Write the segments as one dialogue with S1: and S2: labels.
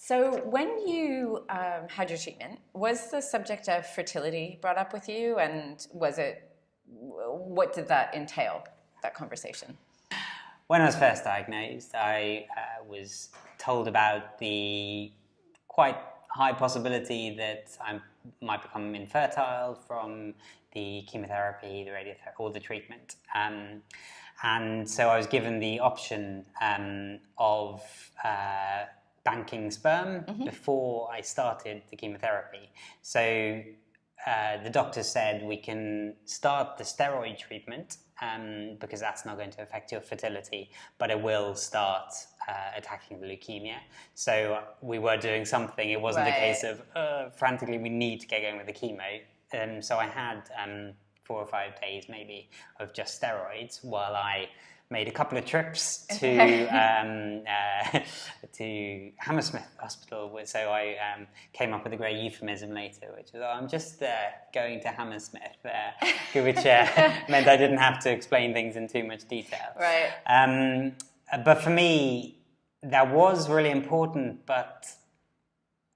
S1: So when you had your treatment, was the subject of fertility brought up with you, and what did that entail, that conversation?
S2: When I was first diagnosed, I was told about the quite high possibility that I might become infertile from the chemotherapy, the radiotherapy, or the treatment. And so I was given the option of banking sperm before I started the chemotherapy. So the doctor said we can start the steroid treatment because that's not going to affect your fertility, but it will start attacking the leukemia. So we were doing something. It wasn't a case of frantically we need to get going with the chemo. So I had 4 or 5 days maybe of just steroids while I made a couple of trips to Hammersmith Hospital. So I came up with a great euphemism later, which was, I'm just going to Hammersmith, which meant I didn't have to explain things in too much detail.
S1: Right.
S2: But for me, that was really important, but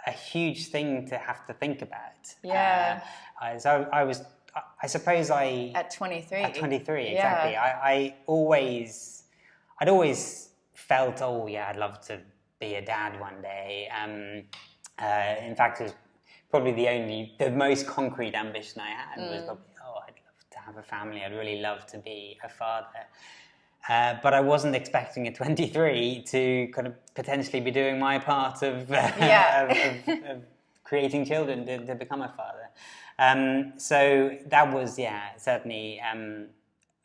S2: a huge thing to have to think about.
S1: Yeah.
S2: So I suppose
S1: At 23.
S2: At 23, exactly. Yeah. I'd always felt, oh yeah, I'd love to be a dad one day. In fact, it was probably the most concrete ambition I had was probably, I'd love to have a family. I'd really love to be a father. But I wasn't expecting at 23 to kind of potentially be doing my part of creating children to become a father. So that was, certainly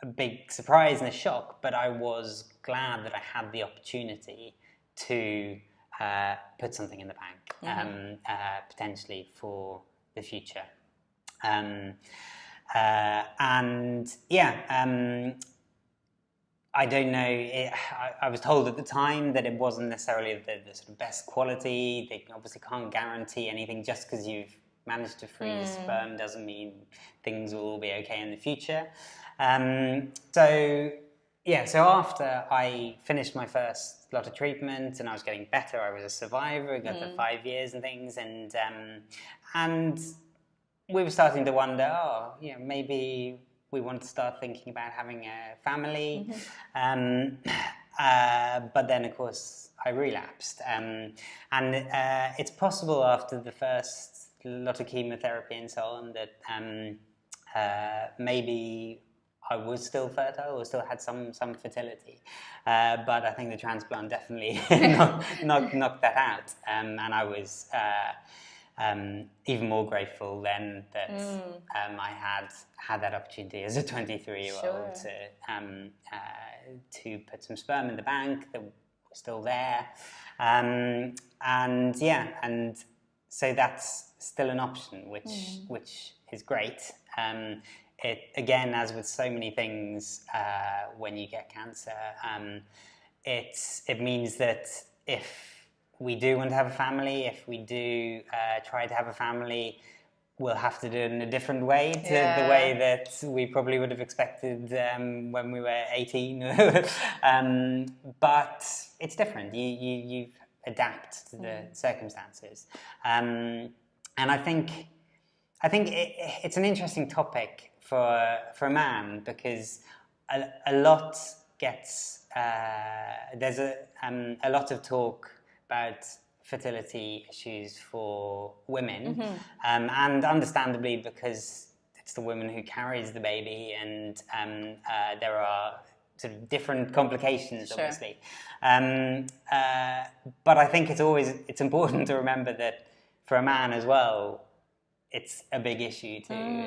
S2: a big surprise and a shock, but I was glad that I had the opportunity to put something in the bank, potentially for the future. I don't know, I was told at the time that it wasn't necessarily the sort of best quality. They obviously can't guarantee anything. Just because you've managed to freeze sperm doesn't mean things will all be okay in the future. So after I finished my first lot of treatment and I was getting better, I was a survivor, I got the 5 years and things, and we were starting to wonder, maybe we want to start thinking about having a family. But then, of course, I relapsed. And it's possible after the first lot of chemotherapy and so on that maybe I was still fertile or still had some fertility. But I think the transplant definitely knocked that out. And I was even more grateful then that I had that opportunity as a 23-year-old to put some sperm in the bank that was still there, and so that's still an option, which is great. It again, as with so many things, when you get cancer, it means that if we do want to have a family, if we do try to have a family, we'll have to do it in a different way to the way that we probably would have expected when we were 18. But it's different. You adapt to the circumstances. And I think it's an interesting topic for a man, because a lot gets... there's a lot of talk about fertility issues for women, and understandably, because it's the woman who carries the baby, and there are sort of different complications, obviously. But I think it's important to remember that for a man as well, it's a big issue too.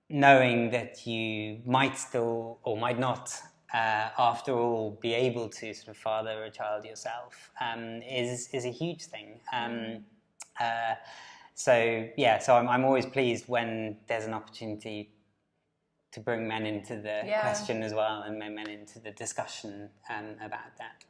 S2: Knowing that you might still or might not, after all, be able to sort of father a child yourself is a huge thing. So I'm always pleased when there's an opportunity to bring men into the question as well, and men into the discussion about that.